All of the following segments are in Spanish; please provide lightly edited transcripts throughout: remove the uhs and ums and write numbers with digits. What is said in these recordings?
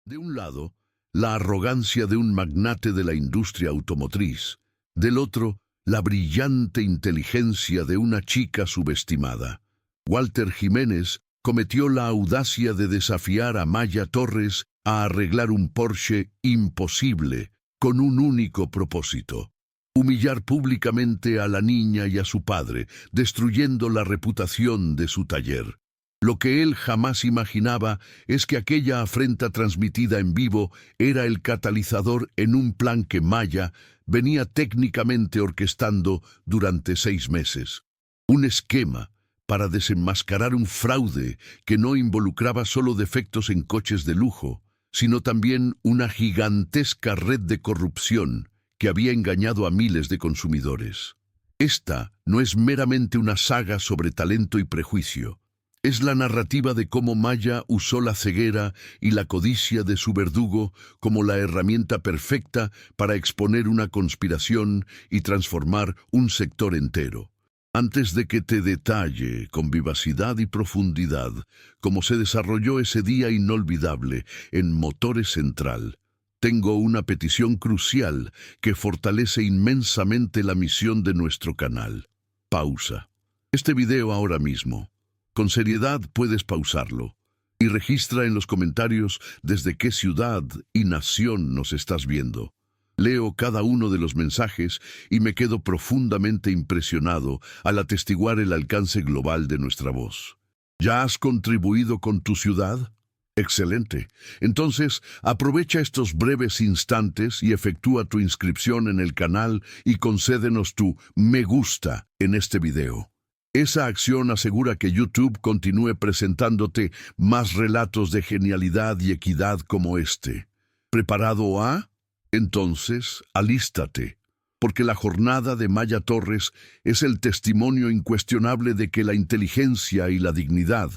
De un lado, la arrogancia de un magnate de la industria automotriz. Del otro, la brillante inteligencia de una chica subestimada. Walter Jiménez cometió la audacia de desafiar a Maya Torres a arreglar un Porsche imposible, con un único propósito: humillar públicamente a la niña y a su padre, destruyendo la reputación de su taller. Lo que él jamás imaginaba es que aquella afrenta transmitida en vivo era el catalizador en un plan que Maya venía técnicamente orquestando durante 6 meses. Un esquema para desenmascarar un fraude que no involucraba solo defectos en coches de lujo, sino también una gigantesca red de corrupción que había engañado a miles de consumidores. Esta no es meramente una saga sobre talento y prejuicio. Es la narrativa de cómo Maya usó la ceguera y la codicia de su verdugo como la herramienta perfecta para exponer una conspiración y transformar un sector entero. Antes de que te detalle con vivacidad y profundidad cómo se desarrolló ese día inolvidable en Motores Central, tengo una petición crucial que fortalece inmensamente la misión de nuestro canal. Pausa este video ahora mismo. Con seriedad puedes pausarlo y registra en los comentarios desde qué ciudad y nación nos estás viendo. Leo cada uno de los mensajes y me quedo profundamente impresionado al atestiguar el alcance global de nuestra voz. ¿Ya has contribuido con tu ciudad? Excelente. Entonces, aprovecha estos breves instantes y efectúa tu inscripción en el canal y concédenos tu me gusta en este video. Esa acción asegura que YouTube continúe presentándote más relatos de genialidad y equidad como este. ¿Preparado a? Entonces, alístate, porque la jornada de Maya Torres es el testimonio incuestionable de que la inteligencia y la dignidad,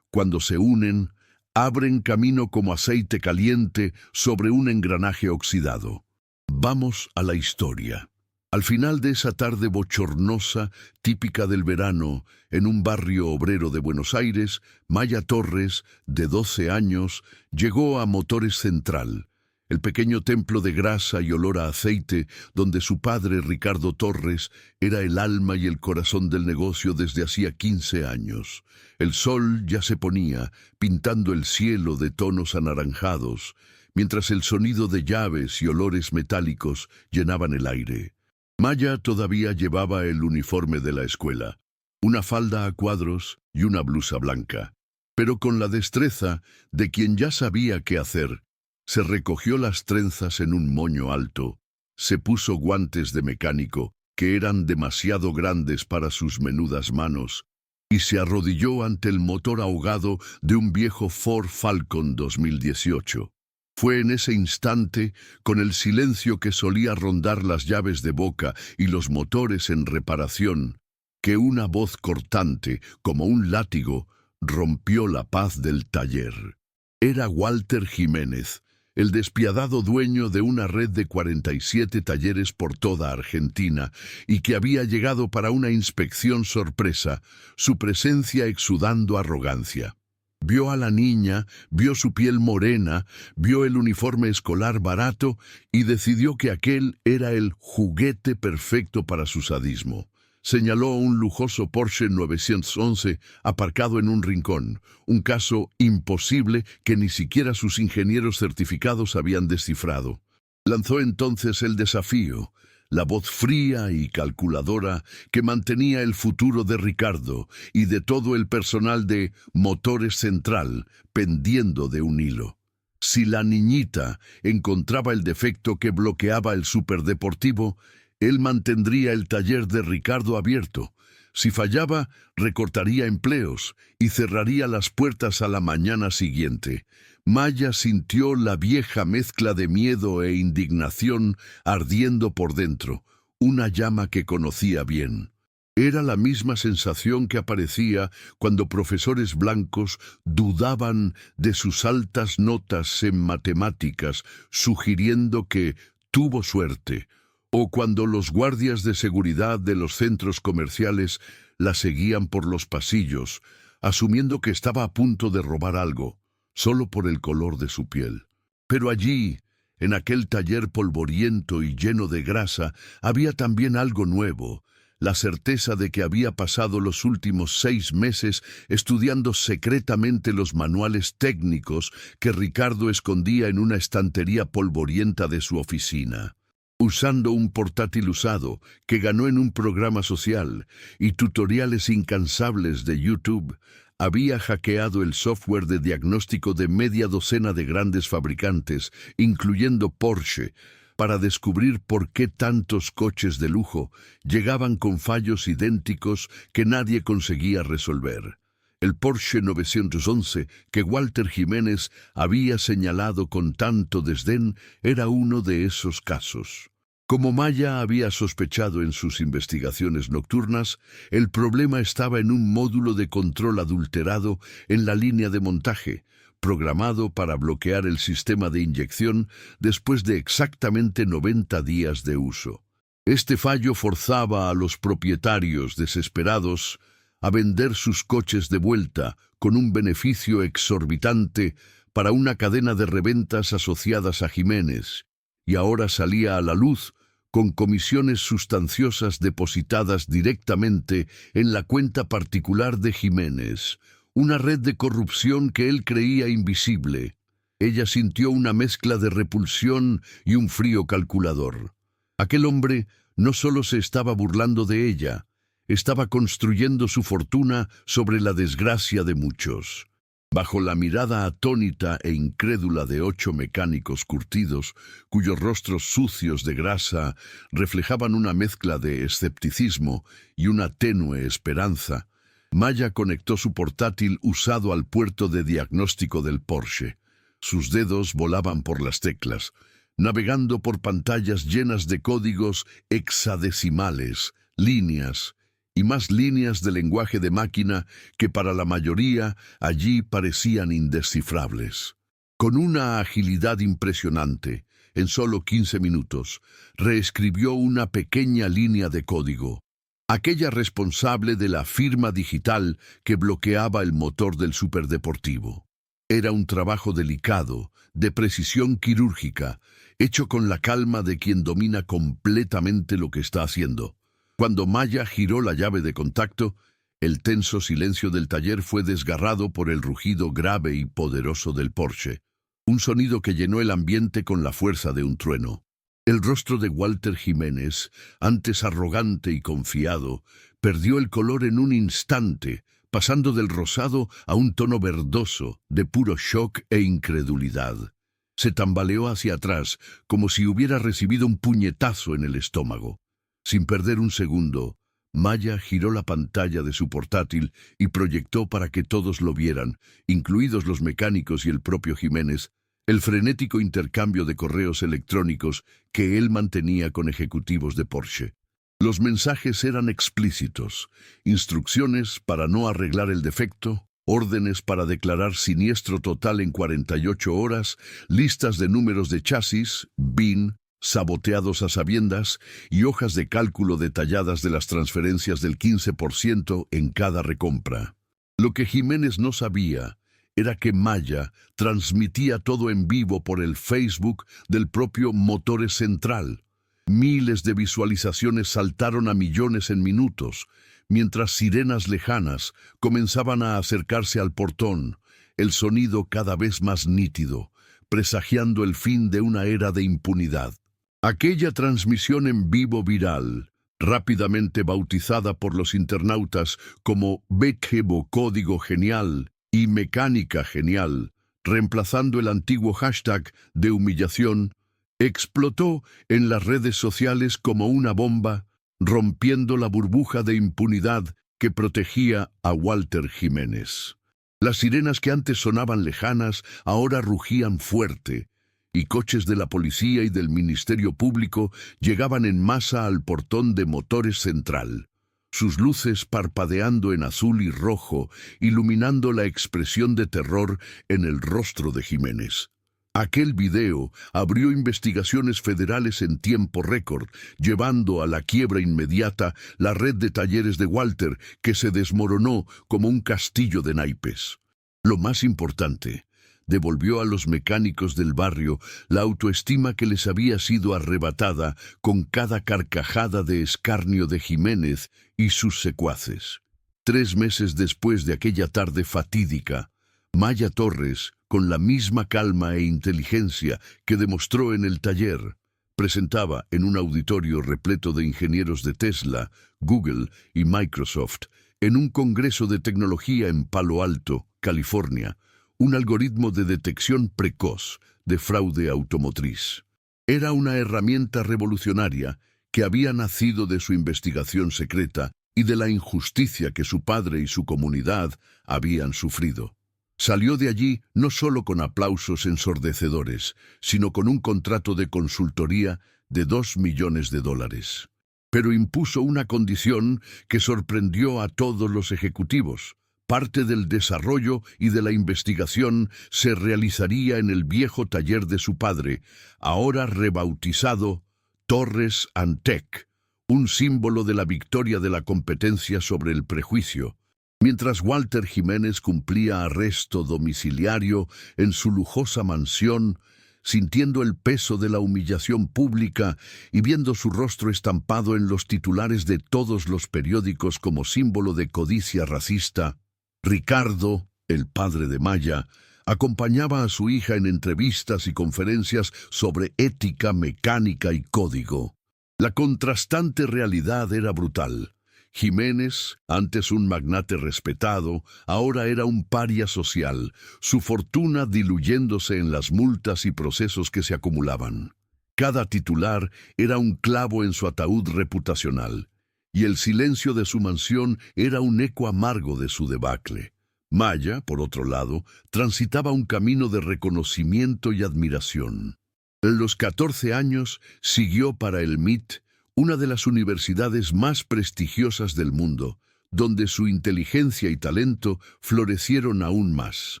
cuando se unen, abren camino como aceite caliente sobre un engranaje oxidado. Vamos a la historia. Al final de esa tarde bochornosa, típica del verano, en un barrio obrero de Buenos Aires, Maya Torres, de 12 años, llegó a Motores Central, el pequeño templo de grasa y olor a aceite donde su padre, Ricardo Torres, era el alma y el corazón del negocio desde hacía 15 años. El sol ya se ponía, pintando el cielo de tonos anaranjados, mientras el sonido de llaves y olores metálicos llenaban el aire. Maya todavía llevaba el uniforme de la escuela, una falda a cuadros y una blusa blanca. Pero con la destreza de quien ya sabía qué hacer, se recogió las trenzas en un moño alto, se puso guantes de mecánico, que eran demasiado grandes para sus menudas manos, y se arrodilló ante el motor ahogado de un viejo Ford Falcon 2018. Fue en ese instante, con el silencio que solía rondar las llaves de boca y los motores en reparación, que una voz cortante, como un látigo, rompió la paz del taller. Era Walter Jiménez, el despiadado dueño de una red de 47 talleres por toda Argentina y que había llegado para una inspección sorpresa, su presencia exudando arrogancia. Vio a la niña, vio su piel morena, vio el uniforme escolar barato y decidió que aquel era el juguete perfecto para su sadismo. Señaló un lujoso Porsche 911 aparcado en un rincón, un caso imposible que ni siquiera sus ingenieros certificados habían descifrado. Lanzó entonces el desafío, la voz fría y calculadora que mantenía el futuro de Ricardo y de todo el personal de Motores Central pendiendo de un hilo. Si la niñita encontraba el defecto que bloqueaba el superdeportivo, él mantendría el taller de Ricardo abierto. Si fallaba, recortaría empleos y cerraría las puertas a la mañana siguiente. Maya sintió la vieja mezcla de miedo e indignación ardiendo por dentro, una llama que conocía bien. Era la misma sensación que aparecía cuando profesores blancos dudaban de sus altas notas en matemáticas, sugiriendo que tuvo suerte, o cuando los guardias de seguridad de los centros comerciales la seguían por los pasillos, asumiendo que estaba a punto de robar algo, solo por el color de su piel. Pero allí, en aquel taller polvoriento y lleno de grasa, había también algo nuevo, la certeza de que había pasado los últimos 6 meses estudiando secretamente los manuales técnicos que Ricardo escondía en una estantería polvorienta de su oficina. Usando un portátil usado que ganó en un programa social y tutoriales incansables de YouTube, había hackeado el software de diagnóstico de media docena de grandes fabricantes, incluyendo Porsche, para descubrir por qué tantos coches de lujo llegaban con fallos idénticos que nadie conseguía resolver. El Porsche 911 que Walter Jiménez había señalado con tanto desdén era uno de esos casos. Como Maya había sospechado en sus investigaciones nocturnas, el problema estaba en un módulo de control adulterado en la línea de montaje, programado para bloquear el sistema de inyección después de exactamente 90 días de uso. Este fallo forzaba a los propietarios desesperados a vender sus coches de vuelta con un beneficio exorbitante para una cadena de reventas asociadas a Jiménez, y ahora salía a la luz con comisiones sustanciosas depositadas directamente en la cuenta particular de Jiménez, una red de corrupción que él creía invisible. Ella sintió una mezcla de repulsión y un frío calculador. Aquel hombre no solo se estaba burlando de ella, estaba construyendo su fortuna sobre la desgracia de muchos. Bajo la mirada atónita e incrédula de 8 mecánicos curtidos, cuyos rostros sucios de grasa reflejaban una mezcla de escepticismo y una tenue esperanza, Maya conectó su portátil usado al puerto de diagnóstico del Porsche. Sus dedos volaban por las teclas, navegando por pantallas llenas de códigos hexadecimales, líneas y más líneas de lenguaje de máquina que para la mayoría allí parecían indescifrables. Con una agilidad impresionante, en solo 15 minutos, reescribió una pequeña línea de código, aquella responsable de la firma digital que bloqueaba el motor del superdeportivo. Era un trabajo delicado, de precisión quirúrgica, hecho con la calma de quien domina completamente lo que está haciendo. Cuando Maya giró la llave de contacto, el tenso silencio del taller fue desgarrado por el rugido grave y poderoso del Porsche, un sonido que llenó el ambiente con la fuerza de un trueno. El rostro de Walter Jiménez, antes arrogante y confiado, perdió el color en un instante, pasando del rosado a un tono verdoso, de puro shock e incredulidad. Se tambaleó hacia atrás, como si hubiera recibido un puñetazo en el estómago. Sin perder un segundo, Maya giró la pantalla de su portátil y proyectó para que todos lo vieran, incluidos los mecánicos y el propio Jiménez, el frenético intercambio de correos electrónicos que él mantenía con ejecutivos de Porsche. Los mensajes eran explícitos: instrucciones para no arreglar el defecto, órdenes para declarar siniestro total en 48 horas, listas de números de chasis, VIN, saboteados a sabiendas y hojas de cálculo detalladas de las transferencias del 15% en cada recompra. Lo que Jiménez no sabía era que Maya transmitía todo en vivo por el Facebook del propio Motores Central. Miles de visualizaciones saltaron a millones en minutos, mientras sirenas lejanas comenzaban a acercarse al portón, el sonido cada vez más nítido, presagiando el fin de una era de impunidad. Aquella transmisión en vivo viral, rápidamente bautizada por los internautas como Bekebo Código Genial y Mecánica Genial, reemplazando el antiguo hashtag de humillación, explotó en las redes sociales como una bomba, rompiendo la burbuja de impunidad que protegía a Walter Jiménez. Las sirenas que antes sonaban lejanas ahora rugían fuerte, y coches de la policía y del Ministerio Público llegaban en masa al portón de Motores Central, sus luces parpadeando en azul y rojo, iluminando la expresión de terror en el rostro de Jiménez. Aquel video abrió investigaciones federales en tiempo récord, llevando a la quiebra inmediata la red de talleres de Walter, que se desmoronó como un castillo de naipes. Lo más importante, devolvió a los mecánicos del barrio la autoestima que les había sido arrebatada con cada carcajada de escarnio de Jiménez y sus secuaces. 3 meses después de aquella tarde fatídica, Maya Torres, con la misma calma e inteligencia que demostró en el taller, presentaba en un auditorio repleto de ingenieros de Tesla, Google y Microsoft, en un congreso de tecnología en Palo Alto, California, un algoritmo de detección precoz de fraude automotriz. Era una herramienta revolucionaria que había nacido de su investigación secreta y de la injusticia que su padre y su comunidad habían sufrido. Salió de allí no solo con aplausos ensordecedores, sino con un contrato de consultoría de $2 millones. Pero impuso una condición que sorprendió a todos los ejecutivos. Parte del desarrollo y de la investigación se realizaría en el viejo taller de su padre, ahora rebautizado Torres & Tech, un símbolo de la victoria de la competencia sobre el prejuicio. Mientras Walter Jiménez cumplía arresto domiciliario en su lujosa mansión, sintiendo el peso de la humillación pública y viendo su rostro estampado en los titulares de todos los periódicos como símbolo de codicia racista, Ricardo, el padre de Maya, acompañaba a su hija en entrevistas y conferencias sobre ética, mecánica y código. La contrastante realidad era brutal. Jiménez, antes un magnate respetado, ahora era un paria social, su fortuna diluyéndose en las multas y procesos que se acumulaban. Cada titular era un clavo en su ataúd reputacional, y el silencio de su mansión era un eco amargo de su debacle. Maya, por otro lado, transitaba un camino de reconocimiento y admiración. En los 14 años siguió para el MIT, una de las universidades más prestigiosas del mundo, donde su inteligencia y talento florecieron aún más.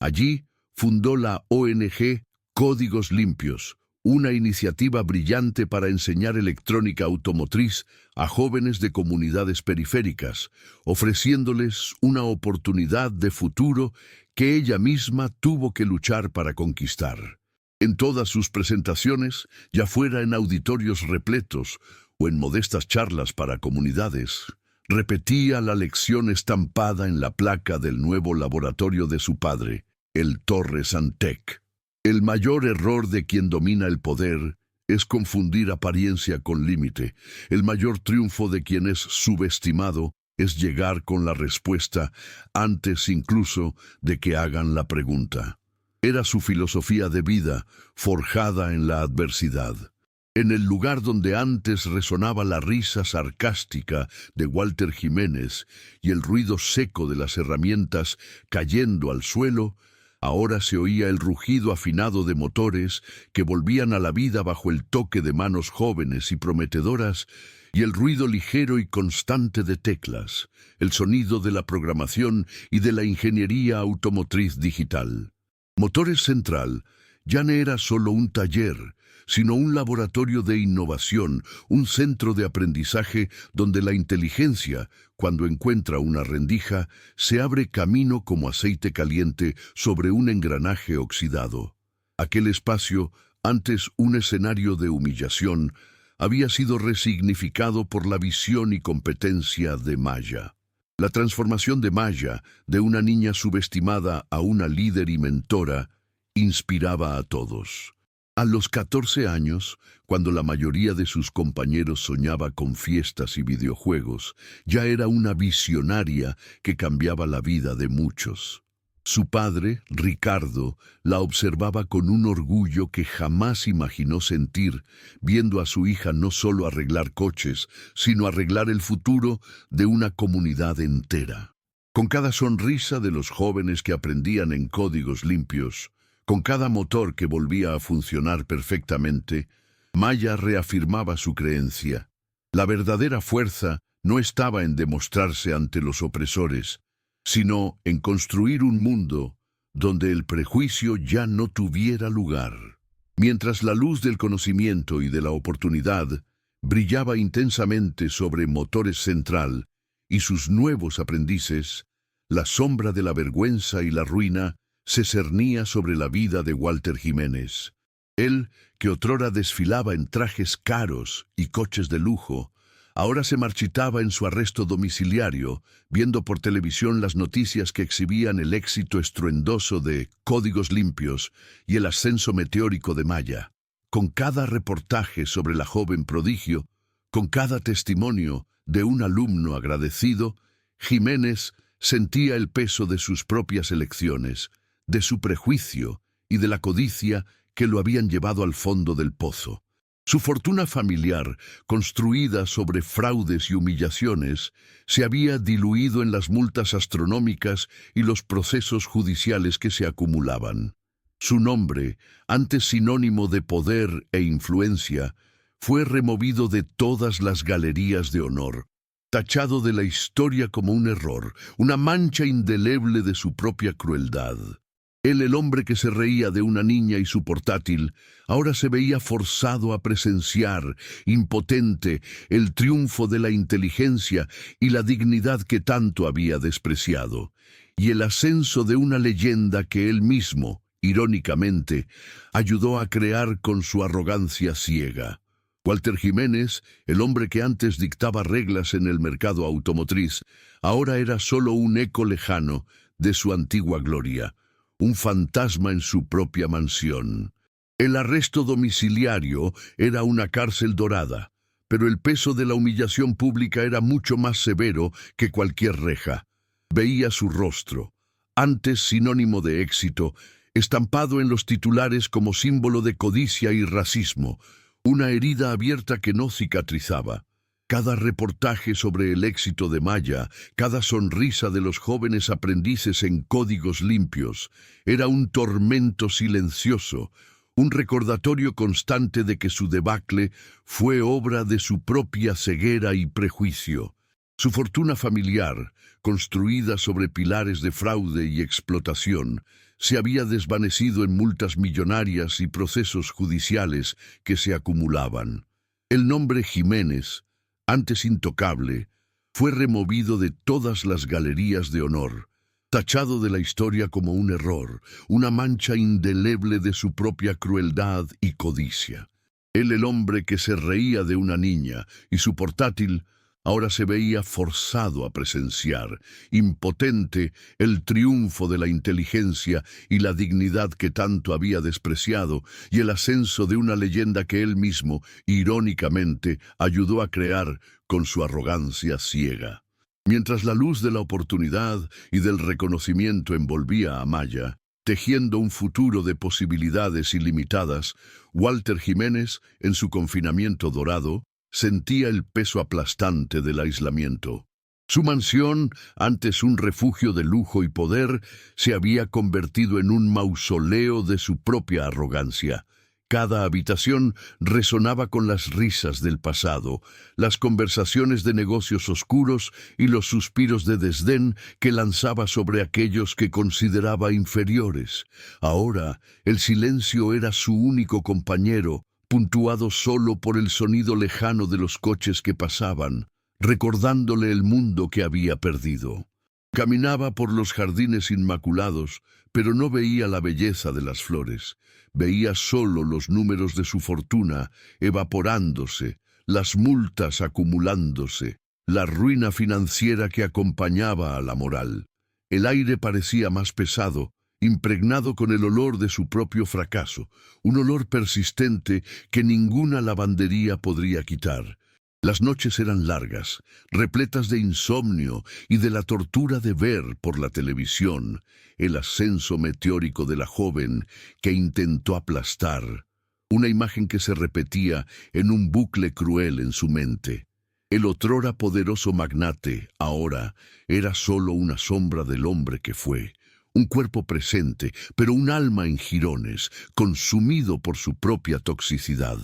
Allí fundó la ONG Códigos Limpios, una iniciativa brillante para enseñar electrónica automotriz a jóvenes de comunidades periféricas, ofreciéndoles una oportunidad de futuro que ella misma tuvo que luchar para conquistar. En todas sus presentaciones, ya fuera en auditorios repletos o en modestas charlas para comunidades, repetía la lección estampada en la placa del nuevo laboratorio de su padre, el Torres & Tech. El mayor error de quien domina el poder es confundir apariencia con límite. El mayor triunfo de quien es subestimado es llegar con la respuesta antes incluso de que hagan la pregunta. Era su filosofía de vida, forjada en la adversidad. En el lugar donde antes resonaba la risa sarcástica de Walter Jiménez y el ruido seco de las herramientas cayendo al suelo, ahora se oía el rugido afinado de motores que volvían a la vida bajo el toque de manos jóvenes y prometedoras y el ruido ligero y constante de teclas, el sonido de la programación y de la ingeniería automotriz digital. Motores Central ya no era solo un taller, sino un laboratorio de innovación, un centro de aprendizaje donde la inteligencia, cuando encuentra una rendija, se abre camino como aceite caliente sobre un engranaje oxidado. Aquel espacio, antes un escenario de humillación, había sido resignificado por la visión y competencia de Maya. La transformación de Maya, de una niña subestimada a una líder y mentora, inspiraba a todos. A los 14 años, cuando la mayoría de sus compañeros soñaba con fiestas y videojuegos, ya era una visionaria que cambiaba la vida de muchos. Su padre, Ricardo, la observaba con un orgullo que jamás imaginó sentir, viendo a su hija no solo arreglar coches, sino arreglar el futuro de una comunidad entera. Con cada sonrisa de los jóvenes que aprendían en Códigos Limpios, con cada motor que volvía a funcionar perfectamente, Maya reafirmaba su creencia. La verdadera fuerza no estaba en demostrarse ante los opresores, sino en construir un mundo donde el prejuicio ya no tuviera lugar. Mientras la luz del conocimiento y de la oportunidad brillaba intensamente sobre Motores Central y sus nuevos aprendices, la sombra de la vergüenza y la ruina se cernía sobre la vida de Walter Jiménez. Él, que otrora desfilaba en trajes caros y coches de lujo, ahora se marchitaba en su arresto domiciliario, viendo por televisión las noticias que exhibían el éxito estruendoso de Códigos Limpios y el ascenso meteórico de Maya. Con cada reportaje sobre la joven prodigio, con cada testimonio de un alumno agradecido, Jiménez sentía el peso de sus propias elecciones, de su prejuicio y de la codicia que lo habían llevado al fondo del pozo. Su fortuna familiar, construida sobre fraudes y humillaciones, se había diluido en las multas astronómicas y los procesos judiciales que se acumulaban. Su nombre, antes sinónimo de poder e influencia, fue removido de todas las galerías de honor, tachado de la historia como un error, una mancha indeleble de su propia crueldad. Él, el hombre que se reía de una niña y su portátil, ahora se veía forzado a presenciar, impotente, el triunfo de la inteligencia y la dignidad que tanto había despreciado, y el ascenso de una leyenda que él mismo, irónicamente, ayudó a crear con su arrogancia ciega. Walter Jiménez, el hombre que antes dictaba reglas en el mercado automotriz, ahora era solo un eco lejano de su antigua gloria, un fantasma en su propia mansión. El arresto domiciliario era una cárcel dorada, pero el peso de la humillación pública era mucho más severo que cualquier reja. Veía su rostro, antes sinónimo de éxito, estampado en los titulares como símbolo de codicia y racismo, una herida abierta que no cicatrizaba. Cada reportaje sobre el éxito de Maya, cada sonrisa de los jóvenes aprendices en Códigos Limpios, era un tormento silencioso, un recordatorio constante de que su debacle fue obra de su propia ceguera y prejuicio. Su fortuna familiar, construida sobre pilares de fraude y explotación, se había desvanecido en multas millonarias y procesos judiciales que se acumulaban. El nombre Jiménez, antes intocable, fue removido de todas las galerías de honor, tachado de la historia como un error, una mancha indeleble de su propia crueldad y codicia. Él, el hombre que se reía de una niña y su portátil, ahora se veía forzado a presenciar, impotente, el triunfo de la inteligencia y la dignidad que tanto había despreciado y el ascenso de una leyenda que él mismo, irónicamente, ayudó a crear con su arrogancia ciega. Mientras la luz de la oportunidad y del reconocimiento envolvía a Maya, tejiendo un futuro de posibilidades ilimitadas, Walter Jiménez, en su confinamiento dorado, sentía el peso aplastante del aislamiento. Su mansión, antes un refugio de lujo y poder, se había convertido en un mausoleo de su propia arrogancia. Cada habitación resonaba con las risas del pasado, las conversaciones de negocios oscuros y los suspiros de desdén que lanzaba sobre aquellos que consideraba inferiores. Ahora, el silencio era su único compañero, puntuado solo por el sonido lejano de los coches que pasaban, recordándole el mundo que había perdido. Caminaba por los jardines inmaculados, pero no veía la belleza de las flores. Veía solo los números de su fortuna evaporándose, las multas acumulándose, la ruina financiera que acompañaba a la moral. El aire parecía más pesado, impregnado con el olor de su propio fracaso, un olor persistente que ninguna lavandería podría quitar. Las noches eran largas, repletas de insomnio y de la tortura de ver por la televisión el ascenso meteórico de la joven que intentó aplastar, una imagen que se repetía en un bucle cruel en su mente. El otrora poderoso magnate, ahora, era solo una sombra del hombre que fue. Un cuerpo presente, pero un alma en jirones, consumido por su propia toxicidad.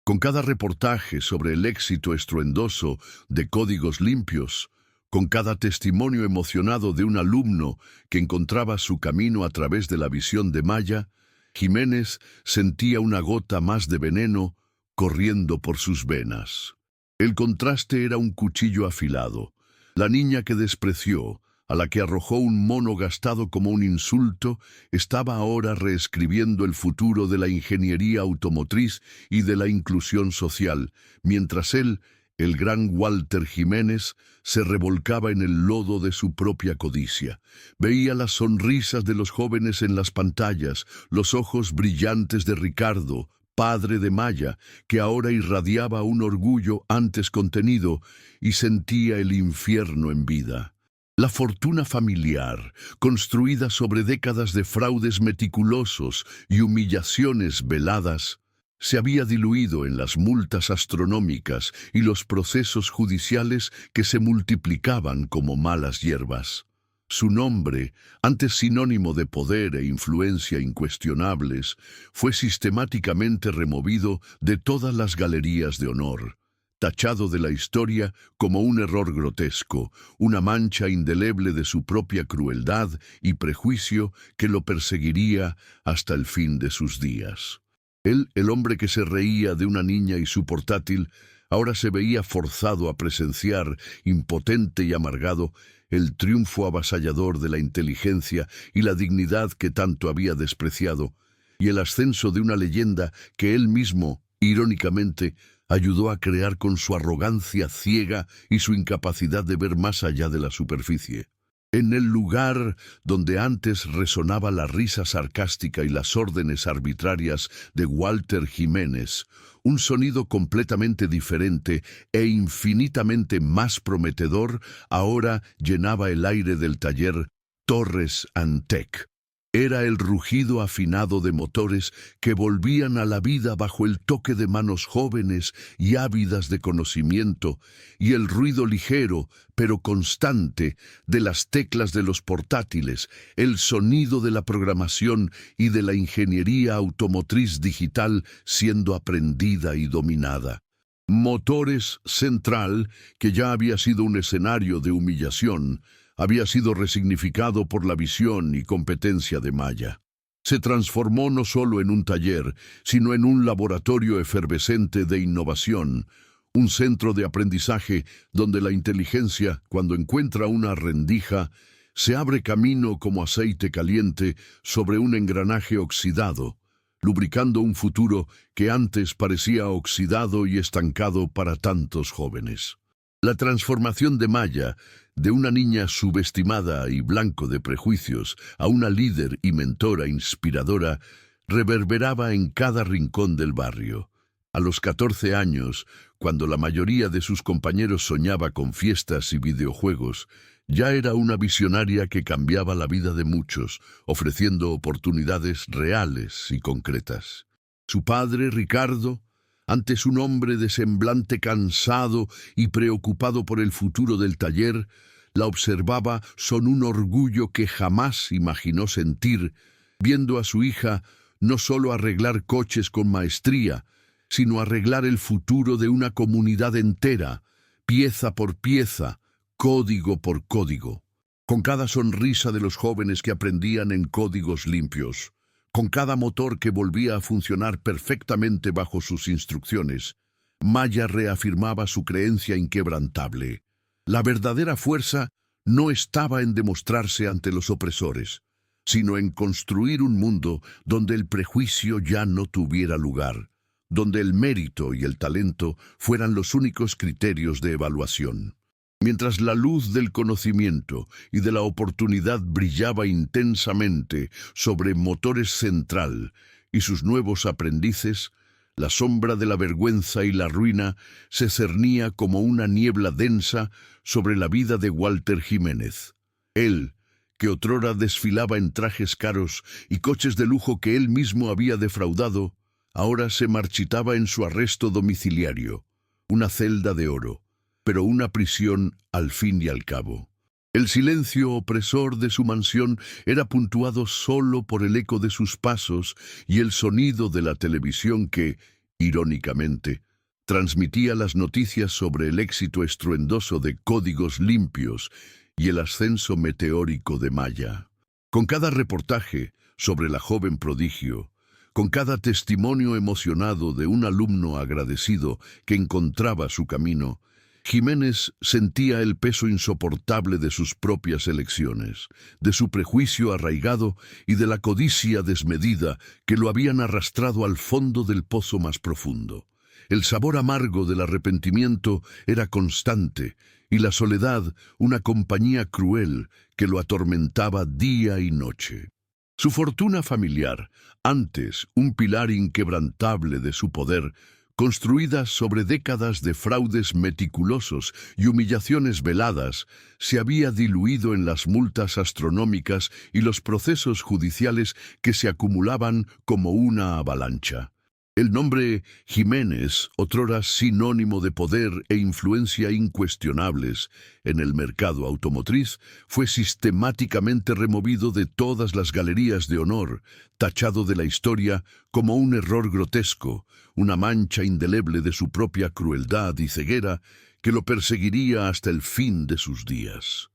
Con cada reportaje sobre el éxito estruendoso de Códigos Limpios, con cada testimonio emocionado de un alumno que encontraba su camino a través de la visión de Maya, Jiménez sentía una gota más de veneno corriendo por sus venas. El contraste era un cuchillo afilado. La niña que despreció, a la que arrojó un mono gastado como un insulto, estaba ahora reescribiendo el futuro de la ingeniería automotriz y de la inclusión social, mientras él, el gran Walter Jiménez, se revolcaba en el lodo de su propia codicia. Veía las sonrisas de los jóvenes en las pantallas, los ojos brillantes de Ricardo, padre de Maya, que ahora irradiaba un orgullo antes contenido, y sentía el infierno en vida. La fortuna familiar, construida sobre décadas de fraudes meticulosos y humillaciones veladas, se había diluido en las multas astronómicas y los procesos judiciales que se multiplicaban como malas hierbas. Su nombre, antes sinónimo de poder e influencia incuestionables, fue sistemáticamente removido de todas las galerías de honor, tachado de la historia como un error grotesco, una mancha indeleble de su propia crueldad y prejuicio que lo perseguiría hasta el fin de sus días. Él, el hombre que se reía de una niña y su portátil, ahora se veía forzado a presenciar, impotente y amargado, el triunfo avasallador de la inteligencia y la dignidad que tanto había despreciado, y el ascenso de una leyenda que él mismo, irónicamente, ayudó a crear con su arrogancia ciega y su incapacidad de ver más allá de la superficie. En el lugar donde antes resonaba la risa sarcástica y las órdenes arbitrarias de Walter Jiménez, un sonido completamente diferente e infinitamente más prometedor ahora llenaba el aire del taller Torres Antec. Era el rugido afinado de motores que volvían a la vida bajo el toque de manos jóvenes y ávidas de conocimiento, y el ruido ligero, pero constante, de las teclas de los portátiles, el sonido de la programación y de la ingeniería automotriz digital siendo aprendida y dominada. Motores Central, que ya había sido un escenario de humillación, había sido resignificado por la visión y competencia de Maya. Se transformó no solo en un taller, sino en un laboratorio efervescente de innovación, un centro de aprendizaje donde la inteligencia, cuando encuentra una rendija, se abre camino como aceite caliente sobre un engranaje oxidado, lubricando un futuro que antes parecía oxidado y estancado para tantos jóvenes. La transformación de Maya, de una niña subestimada y blanco de prejuicios a una líder y mentora inspiradora, reverberaba en cada rincón del barrio. A los 14 años, cuando la mayoría de sus compañeros soñaba con fiestas y videojuegos, ya era una visionaria que cambiaba la vida de muchos, ofreciendo oportunidades reales y concretas. Su padre, Ricardo, antes un hombre de semblante cansado y preocupado por el futuro del taller, la observaba con un orgullo que jamás imaginó sentir, viendo a su hija no solo arreglar coches con maestría, sino arreglar el futuro de una comunidad entera, pieza por pieza, código por código. Con cada sonrisa de los jóvenes que aprendían en códigos limpios, con cada motor que volvía a funcionar perfectamente bajo sus instrucciones, Maya reafirmaba su creencia inquebrantable. La verdadera fuerza no estaba en demostrarse ante los opresores, sino en construir un mundo donde el prejuicio ya no tuviera lugar, donde el mérito y el talento fueran los únicos criterios de evaluación. Mientras la luz del conocimiento y de la oportunidad brillaba intensamente sobre Motores Central y sus nuevos aprendices, la sombra de la vergüenza y la ruina se cernía como una niebla densa sobre la vida de Walter Jiménez. Él, que otrora desfilaba en trajes caros y coches de lujo que él mismo había defraudado, ahora se marchitaba en su arresto domiciliario, una celda de oro, pero una prisión al fin y al cabo. El silencio opresor de su mansión era puntuado solo por el eco de sus pasos y el sonido de la televisión que, irónicamente, transmitía las noticias sobre el éxito estruendoso de Códigos Limpios y el ascenso meteórico de Maya. Con cada reportaje sobre la joven prodigio, con cada testimonio emocionado de un alumno agradecido que encontraba su camino, Jiménez sentía el peso insoportable de sus propias elecciones, de su prejuicio arraigado y de la codicia desmedida que lo habían arrastrado al fondo del pozo más profundo. El sabor amargo del arrepentimiento era constante y la soledad una compañía cruel que lo atormentaba día y noche. Su fortuna familiar, antes un pilar inquebrantable de su poder, construida sobre décadas de fraudes meticulosos y humillaciones veladas, se había diluido en las multas astronómicas y los procesos judiciales que se acumulaban como una avalancha. El nombre Jiménez, otrora sinónimo de poder e influencia incuestionables en el mercado automotriz, fue sistemáticamente removido de todas las galerías de honor, tachado de la historia como un error grotesco, una mancha indeleble de su propia crueldad y ceguera que lo perseguiría hasta el fin de sus días.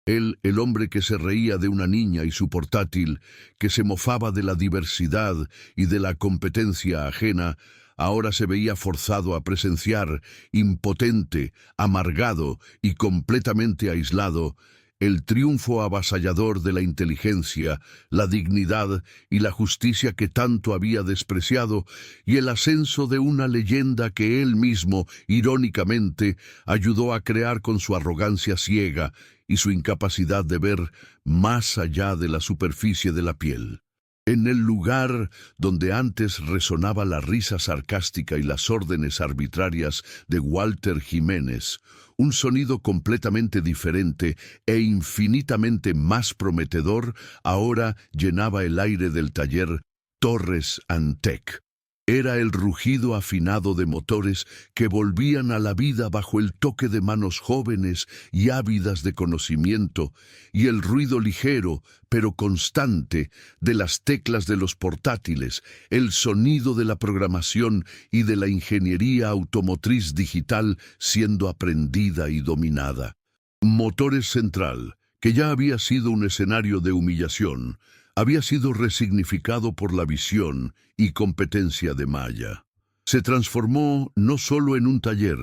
Él, el hombre que se reía de una niña y su portátil, que se mofaba de la diversidad y de la competencia ajena, ahora se veía forzado a presenciar, impotente, amargado y completamente aislado, el triunfo avasallador de la inteligencia, la dignidad y la justicia que tanto había despreciado, y el ascenso de una leyenda que él mismo, irónicamente, ayudó a crear con su arrogancia ciega y su incapacidad de ver más allá de la superficie de la piel. En el lugar donde antes resonaba la risa sarcástica y las órdenes arbitrarias de Walter Jiménez, un sonido completamente diferente e infinitamente más prometedor ahora llenaba el aire del taller Torres Antec. Era el rugido afinado de motores que volvían a la vida bajo el toque de manos jóvenes y ávidas de conocimiento, y el ruido ligero, pero constante, de las teclas de los portátiles, el sonido de la programación y de la ingeniería automotriz digital siendo aprendida y dominada. Motores Central, que ya había sido un escenario de humillación, había sido resignificado por la visión y competencia de Maya. Se transformó no solo en un taller,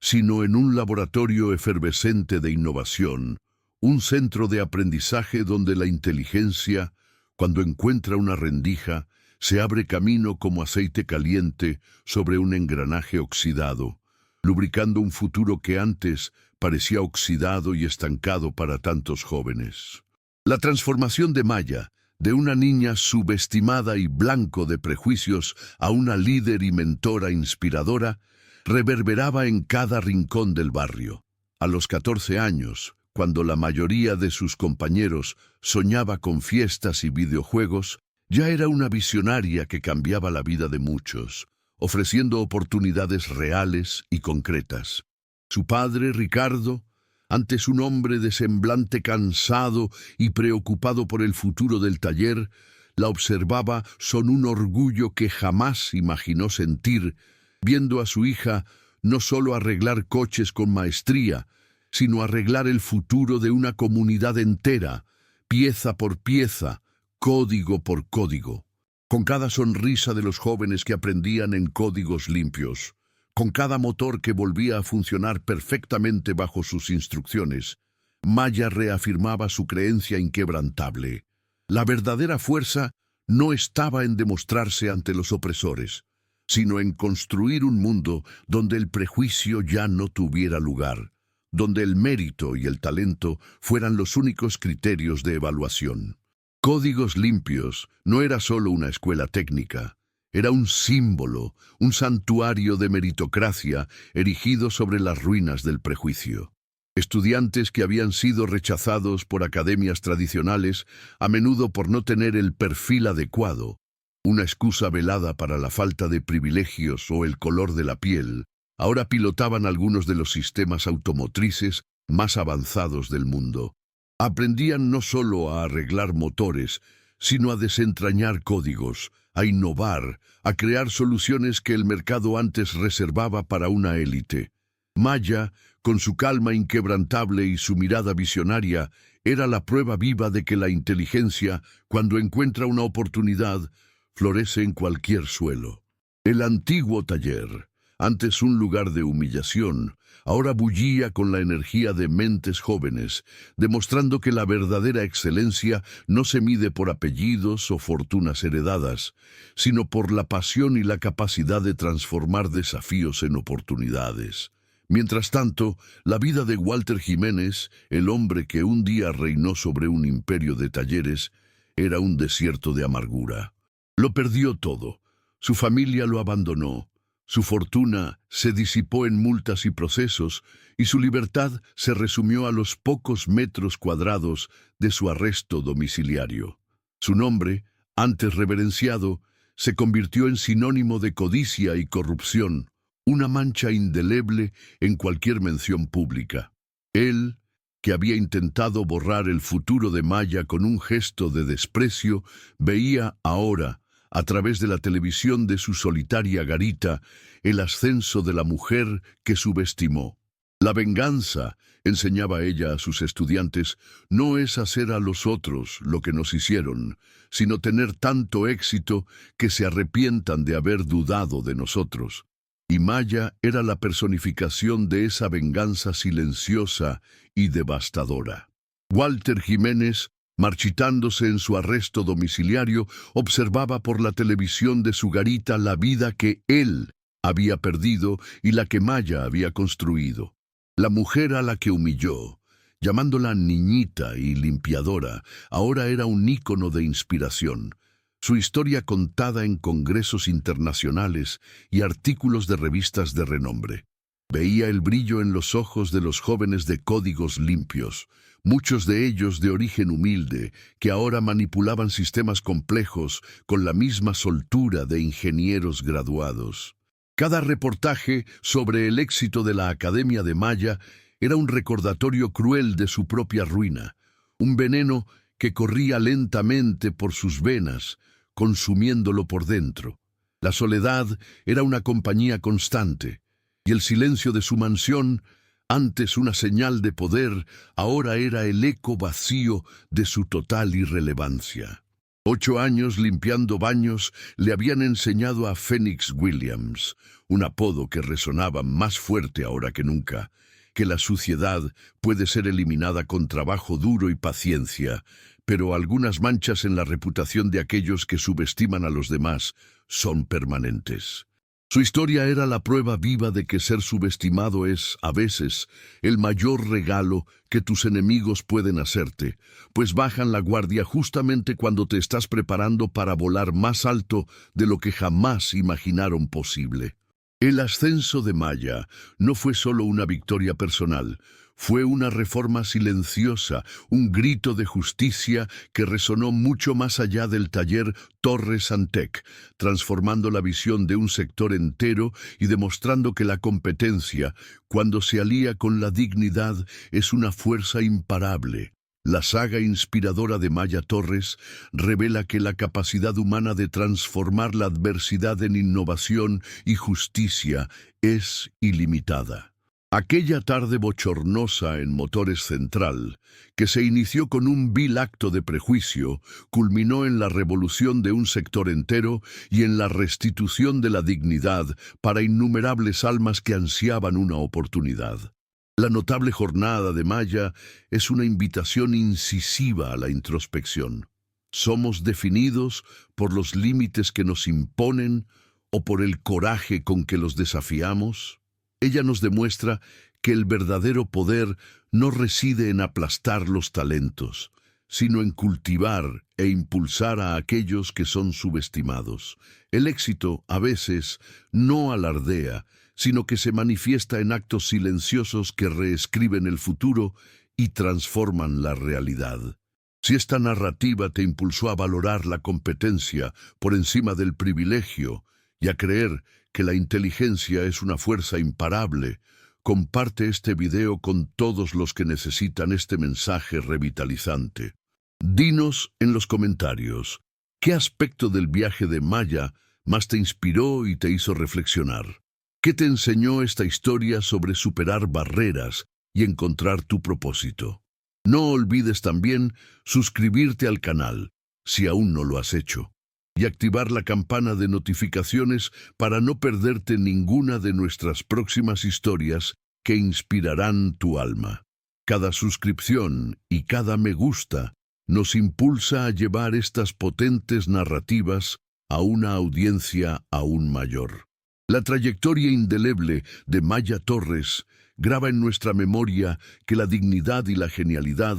sino en un laboratorio efervescente de innovación, un centro de aprendizaje donde la inteligencia, cuando encuentra una rendija, se abre camino como aceite caliente sobre un engranaje oxidado, lubricando un futuro que antes parecía oxidado y estancado para tantos jóvenes. La transformación de Maya, de una niña subestimada y blanco de prejuicios a una líder y mentora inspiradora, reverberaba en cada rincón del barrio. A los 14 años, cuando la mayoría de sus compañeros soñaba con fiestas y videojuegos, ya era una visionaria que cambiaba la vida de muchos, ofreciendo oportunidades reales y concretas. Su padre, Ricardo, antes un hombre de semblante cansado y preocupado por el futuro del taller, la observaba con un orgullo que jamás imaginó sentir, viendo a su hija no solo arreglar coches con maestría, sino arreglar el futuro de una comunidad entera, pieza por pieza, código por código. Con cada sonrisa de los jóvenes que aprendían en códigos limpios, con cada motor que volvía a funcionar perfectamente bajo sus instrucciones, Maya reafirmaba su creencia inquebrantable. La verdadera fuerza no estaba en demostrarse ante los opresores, sino en construir un mundo donde el prejuicio ya no tuviera lugar, donde el mérito y el talento fueran los únicos criterios de evaluación. Códigos Limpios no era solo una escuela técnica. Era un símbolo, un santuario de meritocracia erigido sobre las ruinas del prejuicio. Estudiantes que habían sido rechazados por academias tradicionales, a menudo por no tener el perfil adecuado, una excusa velada para la falta de privilegios o el color de la piel, ahora pilotaban algunos de los sistemas automotrices más avanzados del mundo. Aprendían no solo a arreglar motores, sino a desentrañar códigos, a innovar, a crear soluciones que el mercado antes reservaba para una élite. Maya, con su calma inquebrantable y su mirada visionaria, era la prueba viva de que la inteligencia, cuando encuentra una oportunidad, florece en cualquier suelo. El antiguo taller, Antes un lugar de humillación, ahora bullía con la energía de mentes jóvenes, demostrando que la verdadera excelencia no se mide por apellidos o fortunas heredadas, sino por la pasión y la capacidad de transformar desafíos en oportunidades. Mientras tanto, la vida de Walter Jiménez, el hombre que un día reinó sobre un imperio de talleres, era un desierto de amargura. Lo perdió todo. Su familia lo abandonó. Su fortuna se disipó en multas y procesos, y su libertad se resumió a los pocos metros cuadrados de su arresto domiciliario. Su nombre, antes reverenciado, se convirtió en sinónimo de codicia y corrupción, una mancha indeleble en cualquier mención pública. Él, que había intentado borrar el futuro de Maya con un gesto de desprecio, veía ahora, a través de la televisión de su solitaria garita, el ascenso de la mujer que subestimó. La venganza, enseñaba ella a sus estudiantes, no es hacer a los otros lo que nos hicieron, sino tener tanto éxito que se arrepientan de haber dudado de nosotros. Y Maya era la personificación de esa venganza silenciosa y devastadora. Walter Jiménez, marchitándose en su arresto domiciliario, observaba por la televisión de su garita la vida que él había perdido y la que Maya había construido. La mujer a la que humilló, llamándola niñita y limpiadora, ahora era un ícono de inspiración. Su historia contada en congresos internacionales y artículos de revistas de renombre. Veía el brillo en los ojos de los jóvenes de códigos limpios, muchos de ellos de origen humilde, que ahora manipulaban sistemas complejos con la misma soltura de ingenieros graduados. Cada reportaje sobre el éxito de la Academia de Maya era un recordatorio cruel de su propia ruina, un veneno que corría lentamente por sus venas, consumiéndolo por dentro. La soledad era una compañía constante, y el silencio de su mansión, antes una señal de poder, ahora era el eco vacío de su total irrelevancia. 8 años limpiando baños le habían enseñado a Phoenix Williams, un apodo que resonaba más fuerte ahora que nunca, que la suciedad puede ser eliminada con trabajo duro y paciencia, pero algunas manchas en la reputación de aquellos que subestiman a los demás son permanentes. Su historia era la prueba viva de que ser subestimado es, a veces, el mayor regalo que tus enemigos pueden hacerte, pues bajan la guardia justamente cuando te estás preparando para volar más alto de lo que jamás imaginaron posible. El ascenso de Maya no fue solo una victoria personal, fue una reforma silenciosa, un grito de justicia que resonó mucho más allá del taller Torres Antec, transformando la visión de un sector entero y demostrando que la competencia, cuando se alía con la dignidad, es una fuerza imparable. La saga inspiradora de Maya Torres revela que la capacidad humana de transformar la adversidad en innovación y justicia es ilimitada. Aquella tarde bochornosa en Motores Central, que se inició con un vil acto de prejuicio, culminó en la revolución de un sector entero y en la restitución de la dignidad para innumerables almas que ansiaban una oportunidad. La notable jornada de Maya es una invitación incisiva a la introspección. ¿Somos definidos por los límites que nos imponen o por el coraje con que los desafiamos? Ella nos demuestra que el verdadero poder no reside en aplastar los talentos, sino en cultivar e impulsar a aquellos que son subestimados. El éxito, a veces, no alardea, sino que se manifiesta en actos silenciosos que reescriben el futuro y transforman la realidad. Si esta narrativa te impulsó a valorar la competencia por encima del privilegio y a creer que la inteligencia es una fuerza imparable, comparte este video con todos los que necesitan este mensaje revitalizante. Dinos en los comentarios, ¿qué aspecto del viaje de Maya más te inspiró y te hizo reflexionar? ¿Qué te enseñó esta historia sobre superar barreras y encontrar tu propósito? No olvides también suscribirte al canal, si aún no lo has hecho. y activar la campana de notificaciones para no perderte ninguna de nuestras próximas historias que inspirarán tu alma. Cada suscripción y cada me gusta nos impulsa a llevar estas potentes narrativas a una audiencia aún mayor. La trayectoria indeleble de Maya Torres graba en nuestra memoria que la dignidad y la genialidad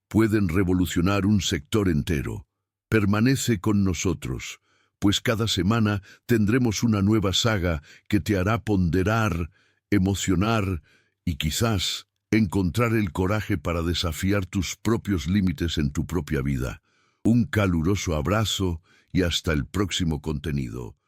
pueden revolucionar un sector entero. Permanece con nosotros, pues cada semana tendremos una nueva saga que te hará ponderar, emocionar y quizás encontrar el coraje para desafiar tus propios límites en tu propia vida. Un caluroso abrazo y hasta el próximo contenido.